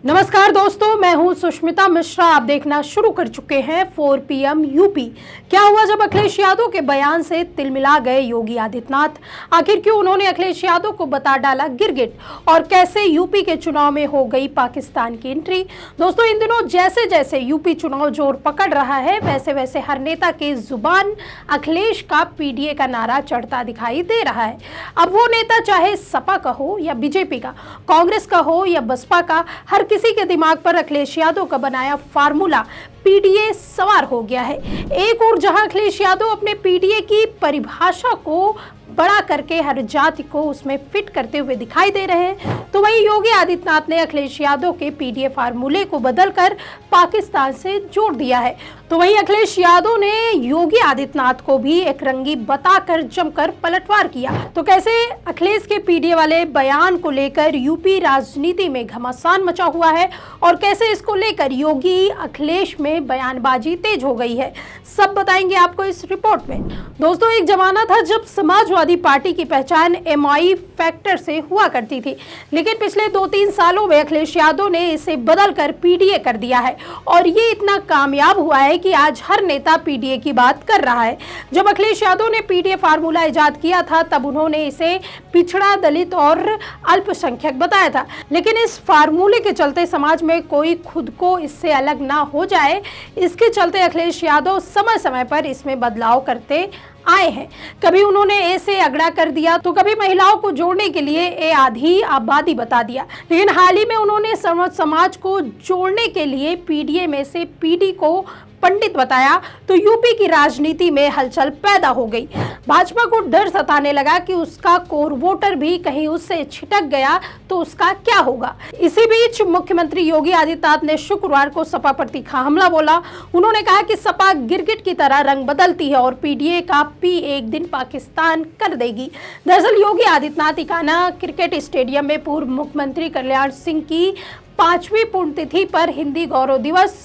नमस्कार दोस्तों, मैं हूं सुष्मिता मिश्रा। आप देखना शुरू कर चुके हैं 4 PM यूपी। क्या हुआ जब अखिलेश यादव के बयान से तिलमिला गए योगी आदित्यनाथ? आखिर क्यों उन्होंने अखिलेश यादव को बता डाला गिरगिट, और कैसे यूपी के चुनाव में हो गई पाकिस्तान की एंट्री? दोस्तों, इन दिनों जैसे जैसे यूपी चुनाव जोर पकड़ रहा है, वैसे वैसे हर नेता के जुबान अखिलेश का पीडीए का नारा चढ़ता दिखाई दे रहा है। अब वो नेता चाहे सपा का हो या बीजेपी का, कांग्रेस का हो या बसपा का, हर किसी के दिमाग पर अखिलेश यादव का बनाया फार्मूला पीडीए सवार हो गया है। एक और जहां अखिलेश यादव अपने पीडीए की परिभाषा को बड़ा करके हर जाति को उसमें फिट करते हुए दिखाई दे रहे हैं, तो वहीं योगी आदित्यनाथ ने अखिलेश यादव के पीडीए फार्मूले को बदलकर पाकिस्तान से जोड़ दिया है। तो वहीं अखिलेश यादव ने योगी आदित्यनाथ को भी एक रंगी बताकर जमकर पलटवार किया। तो कैसे अखिलेश के पीडीए वाले बयान को लेकर यूपी राजनीति में घमासान मचा हुआ है, और कैसे इसको लेकर योगी अखिलेश में बयानबाजी तेज हो गई है, सब बताएंगे आपको इस रिपोर्ट में। दोस्तों, एक जमाना था जब समाजवादी पार्टी की पहचान एमआई फैक्टर से हुआ करती थी, लेकिन पिछले 2-3 सालों में अखिलेश यादव ने इसे बदलकर पीडीए कर दिया है, और ये इतना कामयाब हुआ है कि आज हर नेता पीडीए की बात कर रहा है। जब अखिलेश यादव ने पीडीए फार्मूला इजाद किया था, तब उन्होंने इसे पिछड़ा, दलित और अल्पसंख्यक बताया था, लेकिन इस फार्मूले के चलते समाज में कोई खुद को इससे अलग ना हो जाए, इसके चलते अखिलेश यादव समय समय पर इसमें बदलाव करते आए हैं। कभी उन्होंने ए से अगड़ा कर दिया, तो कभी महिलाओं को जोड़ने के लिए ए आधी आबादी बता दिया, लेकिन हाल ही में उन्होंने समाज को जोड़ने के लिए पीडीए में से पीडी को पंडित बताया, तो यूपी की राजनीति में हलचल पैदा हो गई। भाजपा को डर सताने लगा कि उसका कोर वोटर भी कहीं उससे छिटक गया तो उसका क्या होगा। इसी बीच मुख्यमंत्री योगी आदित्यनाथ ने शुक्रवार को सपा पर तीखा हमला बोला। उन्होंने कहा कि सपा गिरगिट की तरह रंग बदलती है और पीडीए का पी एक दिन पाकिस्तान कर देगी। दरअसल योगी आदित्यनाथ इकाना क्रिकेट स्टेडियम में पूर्व मुख्यमंत्री कल्याण सिंह की 5वीं पुण्यतिथि पर हिंदी गौरव दिवस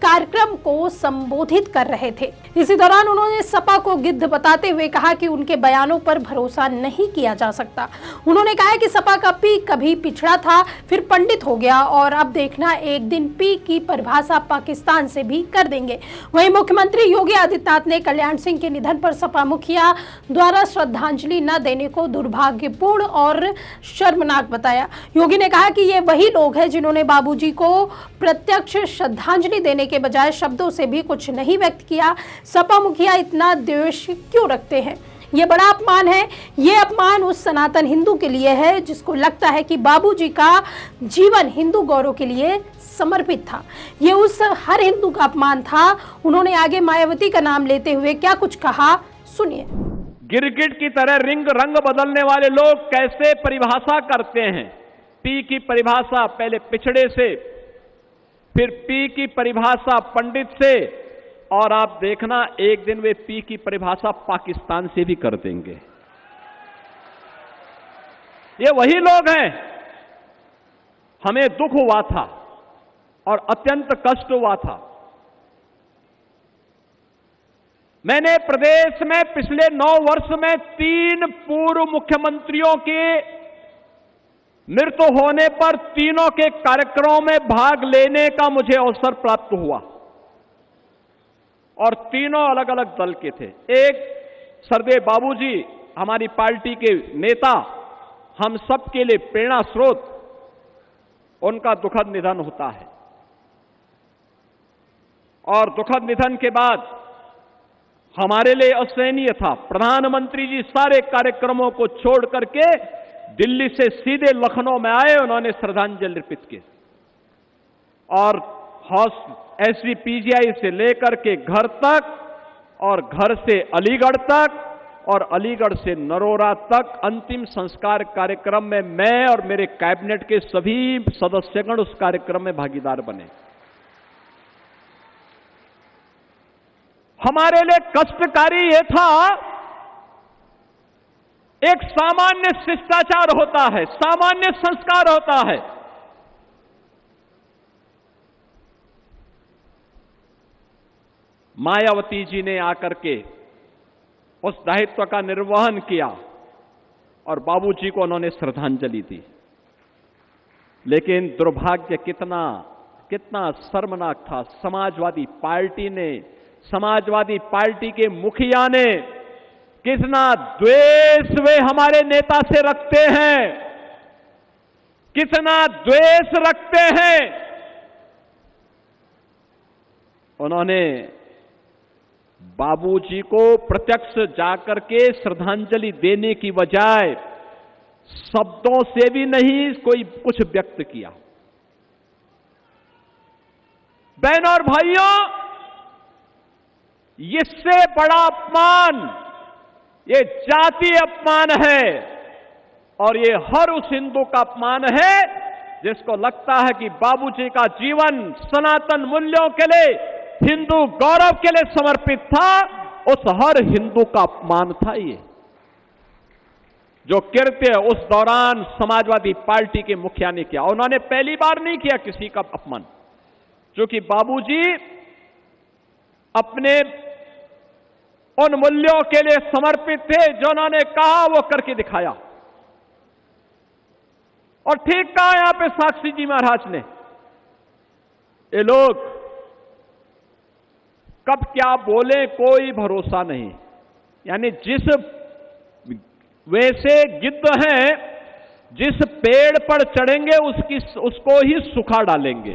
कार्यक्रम को संबोधित कर रहे थे। इसी दौरान उन्होंने सपा को गिद्ध बताते हुए कहा कि उनके बयानों पर भरोसा नहीं किया जा सकता। उन्होंने कहा कि सपा का पी कभी पिछड़ा था, फिर पंडित हो गया, और अब देखना एक दिन पी की परिभाषा पाकिस्तान से भी कर देंगे। वहीं मुख्यमंत्री योगी आदित्यनाथ ने कल्याण सिंह के निधन पर सपा मुखिया द्वारा श्रद्धांजलि न देने को दुर्भाग्यपूर्ण और शर्मनाक बताया। योगी ने कहा कि ये वही लोग हैं जिन्होंने बाबूजी को प्रत्यक्ष श्रद्धांजलि देने के बजाय शब्दों से भी कुछ नहीं व्यक्त किया। सपा मुखिया इतना द्वेष क्यों रखते हैं? ये बड़ा अपमान है। ये अपमान उस सनातन हिंदू के लिए है जिसको लगता है कि बाबूजी का जीवन हिंदू गौरव के लिए समर्पित था। ये उस हर हिंदू का अपमान था। उन्होंने आगे मायावती का नाम लेते हुए क्या कुछ कहा, सुनिए। गिरगिट की तरह रंग बदलने वाले लोग कैसे परिभाषा करते हैं। पी की परिभाषा पहले पिछड़े से, फिर पी की परिभाषा पंडित से, और आप देखना एक दिन वे पी की परिभाषा पाकिस्तान से भी कर देंगे। ये वही लोग हैं। हमें दुख हुआ था और अत्यंत कष्ट हुआ था। मैंने प्रदेश में पिछले 9 वर्ष में 3 पूर्व मुख्यमंत्रियों के मृत्यु होने पर तीनों के कार्यक्रमों में भाग लेने का मुझे अवसर प्राप्त हुआ, और तीनों अलग अलग दल के थे। एक सरदेव बाबूजी, हमारी पार्टी के नेता, हम सब के लिए प्रेरणा स्रोत, उनका दुखद निधन होता है, और दुखद निधन के बाद हमारे लिए असहनीय था। प्रधानमंत्री जी सारे कार्यक्रमों को छोड़ करके दिल्ली से सीधे लखनऊ में आए, उन्होंने श्रद्धांजलि अर्पित की, और एसजीपीजीआई से लेकर के घर तक, और घर से अलीगढ़ तक, और अलीगढ़ से नरोरा तक अंतिम संस्कार कार्यक्रम में मैं और मेरे कैबिनेट के सभी सदस्यगण उस कार्यक्रम में भागीदार बने। हमारे लिए कष्टकारी यह था, एक सामान्य शिष्टाचार होता है, सामान्य संस्कार होता है। मायावती जी ने आकर के उस दायित्व का निर्वहन किया और बाबूजी को उन्होंने श्रद्धांजलि दी। लेकिन दुर्भाग्य कितना कितना शर्मनाक था। समाजवादी पार्टी ने, समाजवादी पार्टी के मुखिया ने कितना द्वेष वे हमारे नेता से रखते हैं, कितना द्वेष रखते हैं। उन्होंने बाबूजी को प्रत्यक्ष जाकर के श्रद्धांजलि देने की बजाय शब्दों से भी नहीं कोई कुछ व्यक्त किया। बहनों और भाइयों, इससे बड़ा अपमान ये जातीय अपमान है और ये हर उस हिंदू का अपमान है जिसको लगता है कि बाबूजी का जीवन सनातन मूल्यों के लिए, हिंदू गौरव के लिए समर्पित था। उस हर हिंदू का अपमान था ये जो कृत्य उस दौरान समाजवादी पार्टी के मुखिया ने किया। उन्होंने पहली बार नहीं किया किसी का अपमान, क्योंकि बाबूजी अपने उन मूल्यों के लिए समर्पित थे जो उन्होंने कहा वो करके दिखाया। और ठीक कहा यहां पे साक्षी जी महाराज ने, ये लोग कब क्या बोले कोई भरोसा नहीं। यानी जिस वैसे गिद्ध हैं, जिस पेड़ पर चढ़ेंगे उसको ही सुखा डालेंगे।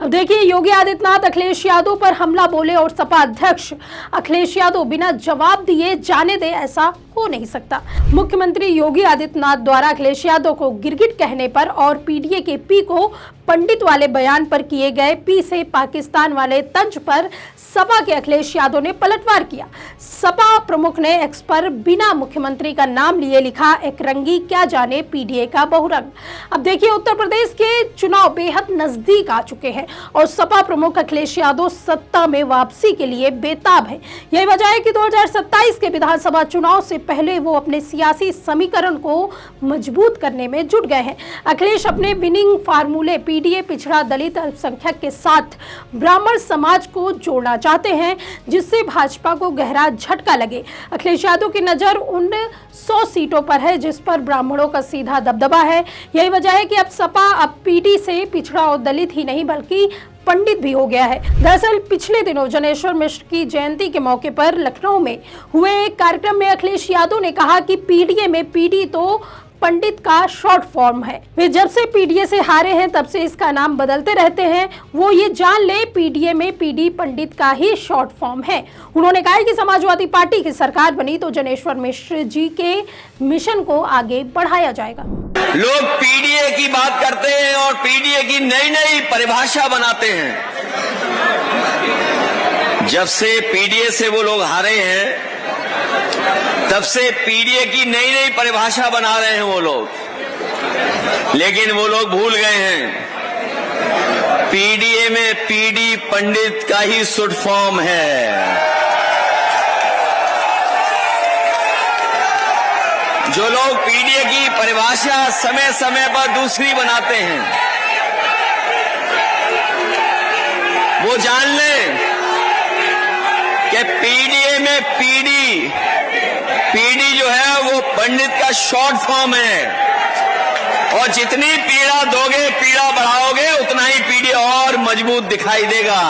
अब देखिए, योगी आदित्यनाथ अखिलेश यादव पर हमला बोले और सपा अध्यक्ष अखिलेश यादव बिना जवाब दिए जाने दे, ऐसा हो नहीं सकता। मुख्यमंत्री योगी आदित्यनाथ द्वारा अखिलेश यादव को गिरगिट कहने पर और पीडीए के पी को पंडित वाले बयान पर किए गए पी से पाकिस्तान वाले तंज पर सपा के अखिलेश यादव ने पलटवार किया। सपा प्रमुख ने एक्स पर बिना मुख्यमंत्री का नाम लिए लिखा, एक रंगी क्या जाने पीडीए का बहुरंग। अब देखिए, उत्तर प्रदेश के चुनाव बेहद नजदीक आ चुके हैं और सपा प्रमुख अखिलेश यादव सत्ता में वापसी के लिए बेताब है। यही वजह है कि 2027 के विधानसभा चुनाव से पहले वो अपने सियासी समीकरण को मजबूत करने में जुट गए हैं। अखिलेश अपने विनिंग फार्मूले पीडीए, पिछड़ा, दलित, अल्पसंख्यक के साथ ब्राह्मण समाज को जोड़ना चाहते हैं, जिससे भाजपा को गहरा झटका लगे। अखिलेश यादव की नजर उन 100 सीटों पर है जिस पर ब्राह्मणों का सीधा दबदबा है। यही वजह है कि अब सपा अब पीडी से पिछड़ा और दलित ही नहीं बल्कि पंडित भी हो गया है। दरअसल पिछले दिनों जनेश्वर मिश्र की जयंती के मौके पर लखनऊ में हुए एक कार्यक्रम में अखिलेश यादव ने कहा कि पीडीए में पीडी तो पंडित का शॉर्ट फॉर्म है। वे जब से पीडीए से हारे हैं तब से इसका नाम बदलते रहते हैं। वो ये जान ले, पीडीए में पीडी पंडित का ही शॉर्ट फॉर्म है। उन्होंने कहा कि समाजवादी पार्टी की सरकार बनी तो जनेश्वर मिश्र जी के मिशन को आगे बढ़ाया जाएगा। लोग पीडीए की बात करते हैं और पीडीए की नई नई परिभाषा बनाते हैं। जब से पीडीए से वो लोग हारे हैं तब से पीडीए की नई नई परिभाषा बना रहे हैं वो लोग। लेकिन वो लोग भूल गए हैं पीडीए में पीडी पंडित का ही शॉर्ट फॉर्म है। जो लोग पीडीए की परिभाषा समय समय पर दूसरी बनाते हैं वो जान लें कि पीडीए में पीडी जो है वो पंडित का शॉर्ट फॉर्म है और जितनी पीड़ा दोगे, पीड़ा बढ़ाओगे, उतना ही पीडी और मजबूत दिखाई देगा।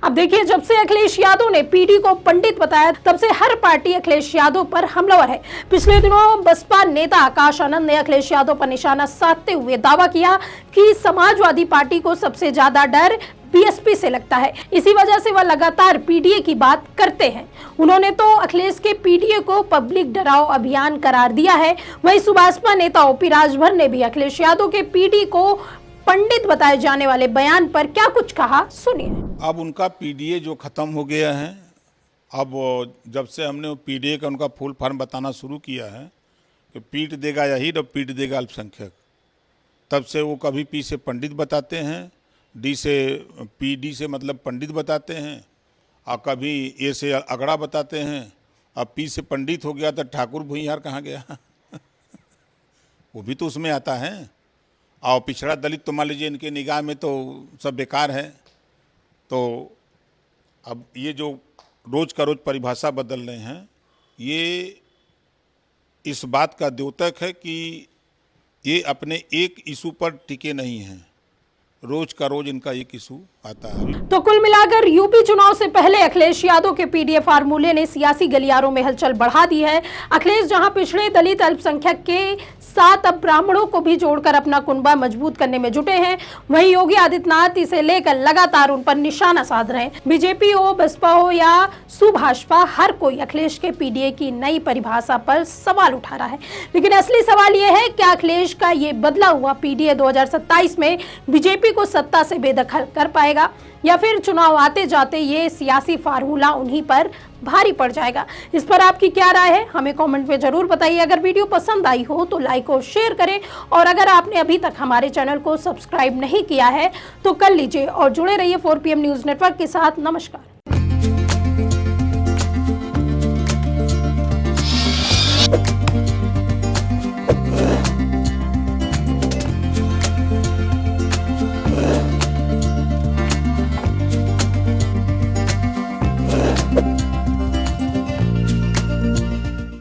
अब देखिए, जब से अखिलेश यादव ने पीडी को पंडित बताया तब से हर पार्टी अखिलेश यादव पर हमलावर है। पिछले दिनों बसपा नेता आकाश आनंद ने अखिलेश यादव पर निशाना साधते हुए दावा किया कि समाजवादी पार्टी को सबसे ज्यादा डर बीएसपी से लगता है, इसी वजह से वह लगातार पीडीए की बात करते हैं। उन्होंने तो अखिलेश के पीडीए को पब्लिक डराओ अभियान करार दिया है। वहीं सुभाषपा नेता ओपी राजभर ने भी अखिलेश यादव के पीडी को पंडित बताए जाने वाले बयान पर क्या कुछ कहा, सुनिए। अब उनका पीडीए जो खत्म हो गया है, अब जब से हमने पीडीए का उनका फुल फॉर्म बताना शुरू किया है कि पीट देगा यही और पीट देगा अल्पसंख्यक, तब से वो कभी पी से पंडित बताते हैं, डी से पीडी से मतलब पंडित बताते हैं, और कभी ए से अगड़ा बताते हैं। अब पी से पंडित हो गया तो ठाकुर भूइहार कहाँ गया वो भी तो उसमें आता है। और पिछड़ा दलित तो मान लीजिए इनके निगाह में तो सब बेकार है। तो अब ये जो रोज़ का रोज़ परिभाषा बदल रहे हैं, ये इस बात का द्योतक है कि ये अपने एक इशू पर टिके नहीं हैं, रोज का रोज इनका एक इशू आता है। तो कुल मिलाकर यूपी चुनाव से पहले अखिलेश यादव के पीडीए फार्मूले ने सियासी गलियारों में हलचल बढ़ा दी है। अखिलेश जहां पिछड़े दलित अल्पसंख्यक के साथ अब ब्राह्मणों को भी जोड़कर अपना कुनबा मजबूत करने में जुटे हैं, वहीं योगी आदित्यनाथ इसे लेकर लगातार उन पर निशाना साध रहे हैं। बीजेपी हो, बसपा हो या सुभाषपा, हर कोई अखिलेश के पीडीए की नई परिभाषा पर सवाल उठा रहा है। लेकिन असली सवाल यह है, क्या अखिलेश का ये बदला हुआ पीडीए 2027 में बीजेपी को सत्ता से बेदखल कर पाएगा, या फिर चुनाव आते जाते ये सियासी फार्मूला उन्हीं पर भारी पड़ जाएगा? इस पर आपकी क्या राय है, हमें कमेंट में जरूर बताइए। अगर वीडियो पसंद आई हो तो लाइक और शेयर करें, और अगर आपने अभी तक हमारे चैनल को सब्सक्राइब नहीं किया है तो कर लीजिए और जुड़े रहिए 4PM न्यूज़ नेटवर्क के साथ। नमस्कार।